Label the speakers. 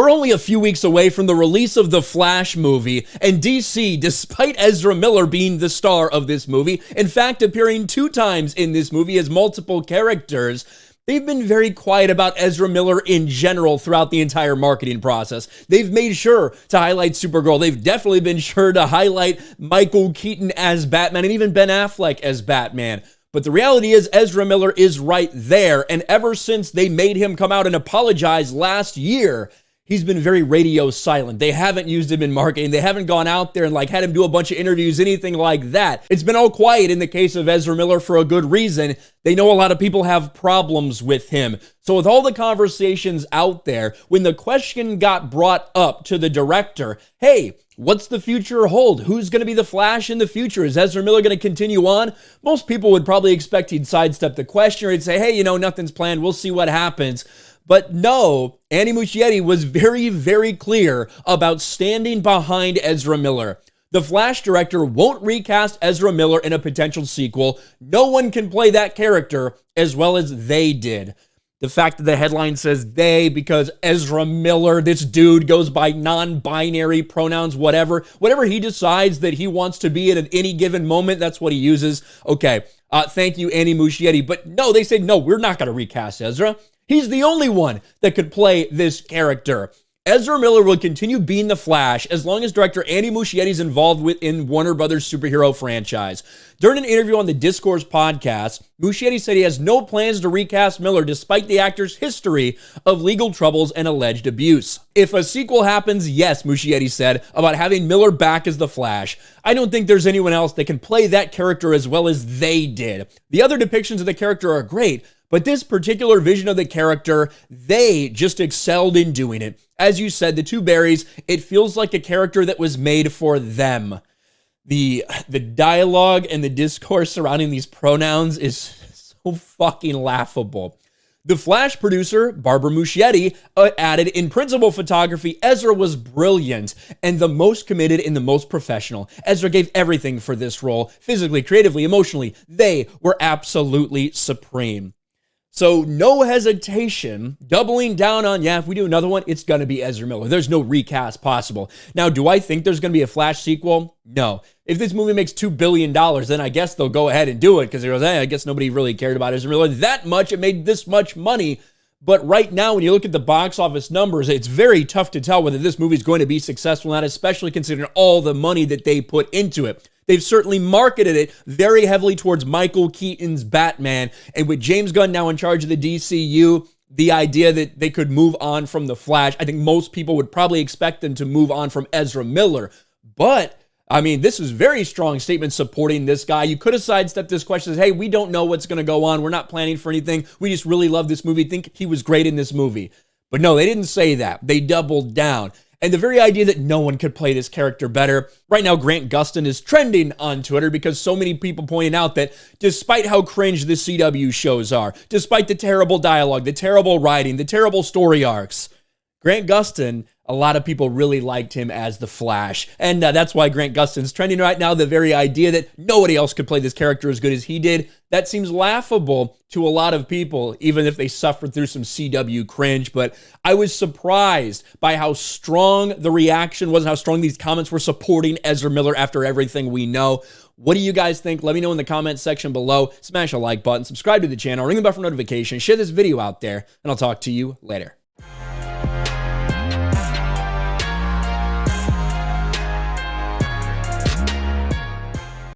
Speaker 1: We're only a few weeks away from the release of the Flash movie, and DC, despite Ezra Miller being the star of this movie, in fact appearing 2 times in this movie as multiple characters, they've been very quiet about Ezra Miller in general throughout the entire marketing process. They've made sure to highlight Supergirl. They've definitely been sure to highlight Michael Keaton as Batman and even Ben Affleck as Batman. But the reality is Ezra Miller is right there, and ever since they made him come out and apologize last year, he's been very radio silent. They haven't used him in marketing. They haven't gone out there and had him do a bunch of interviews, anything like that. It's been all quiet in the case of Ezra Miller for a good reason. They know a lot of people have problems with him. So with all the conversations out there, when the question got brought up to the director, hey, what's the future hold? Who's going to be the Flash in the future? Is Ezra Miller going to continue on? Most people would probably expect he'd sidestep the question, or he'd say, hey, nothing's planned. We'll see what happens. But no, Andy Muschietti was very, very clear about standing behind Ezra Miller. The Flash director won't recast Ezra Miller in a potential sequel. No one can play that character as well as they did. The fact that the headline says they because Ezra Miller, this dude goes by non-binary pronouns, whatever he decides that he wants to be at any given moment, that's what he uses. Okay, thank you, Andy Muschietti. But no, they said, no, we're not going to recast Ezra. He's the only one that could play this character. Ezra Miller will continue being the Flash as long as director Andy Muschietti is involved in Warner Brothers superhero franchise. During an interview on the Discourse podcast, Muschietti said he has no plans to recast Miller despite the actor's history of legal troubles and alleged abuse. If a sequel happens, yes, Muschietti said, about having Miller back as the Flash. I don't think there's anyone else that can play that character as well as they did. The other depictions of the character are great, but this particular vision of the character, they just excelled in doing it. As you said, the 2 berries, it feels like a character that was made for them. The dialogue and the discourse surrounding these pronouns is so fucking laughable. The Flash producer, Barbara Muschietti, added, in principal photography, Ezra was brilliant and the most committed and the most professional. Ezra gave everything for this role, physically, creatively, emotionally. They were absolutely supreme. So no hesitation, doubling down on, yeah, if we do another one, it's going to be Ezra Miller. There's no recast possible. Now, do I think there's going to be a Flash sequel? No. If this movie makes $2 billion, then I guess they'll go ahead and do it because they goes, hey, I guess nobody really cared about Ezra Miller that much. It made this much money. But right now, when you look at the box office numbers, it's very tough to tell whether this movie is going to be successful or not, especially considering all the money that they put into it. They've certainly marketed it very heavily towards Michael Keaton's Batman. And with James Gunn now in charge of the DCU, the idea that they could move on from the Flash, I think most people would probably expect them to move on from Ezra Miller. But, I mean, this is a very strong statement supporting this guy. You could have sidestepped this question as, hey, we don't know what's going to go on. We're not planning for anything. We just really love this movie. Think he was great in this movie. But no, they didn't say that. They doubled down. And the very idea that no one could play this character better. Right now, Grant Gustin is trending on Twitter because so many people pointing out that despite how cringe the CW shows are, despite the terrible dialogue, the terrible writing, the terrible story arcs, Grant Gustin, a lot of people really liked him as the Flash. And that's why Grant Gustin's trending right now. The very idea that nobody else could play this character as good as he did, that seems laughable to a lot of people, even if they suffered through some CW cringe. But I was surprised by how strong the reaction was and how strong these comments were supporting Ezra Miller after everything we know. What do you guys think? Let me know in the comments section below. Smash a like button, subscribe to the channel, ring the bell for notifications, share this video out there, and I'll talk to you later.